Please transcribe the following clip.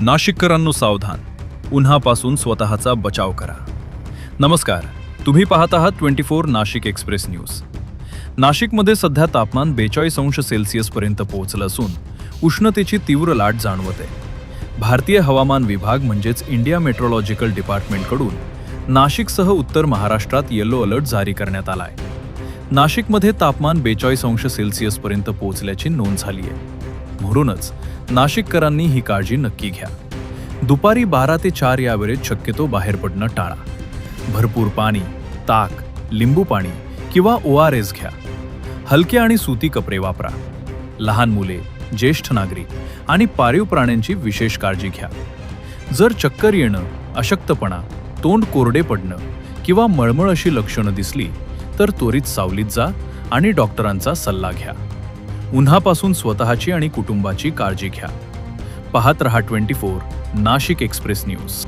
नाशिककरांनो सावधान, उन्हापासून स्वतःचा बचाव करा. नमस्कार, तुम्ही पाहत आहात 24 नाशिक एक्सप्रेस न्यूज. नाशिकमध्ये सध्या तापमान 42°C पर्यंत पोहोचलं असून उष्णतेची तीव्र लाट जाणवते. भारतीय हवामान विभाग म्हणजेच इंडिया मेट्रोलॉजिकल डिपार्टमेंटकडून नाशिकसह उत्तर महाराष्ट्रात येलो अलर्ट जारी करण्यात आलाय. नाशिकमध्ये तापमान 42°C पर्यंत पोहोचल्याची नोंद झाली आहे. म्हणूनच नाशिककरांनी ही काळजी नक्की घ्या. दुपारी 12 ते 4 या वेळेत शक्यतो बाहेर पडणं टाळा. भरपूर पाणी, ताक, लिंबू पाणी किंवा ORS घ्या. हलके आणि सुती कपडे वापरा. लहान मुले, ज्येष्ठ नागरिक आणि पाळीव प्राण्यांची विशेष काळजी घ्या. जर चक्कर येणं, अशक्तपणा, तोंड कोरडे पडणं किंवा मळमळ अशी लक्षणं दिसली तर त्वरित सावलीत जा आणि डॉक्टरांचा सल्ला घ्या. उन्हापासून स्वतःची आणि कुटुंबाची काळजी घ्या. पाहत रहा 24 नाशिक एक्सप्रेस न्यूज.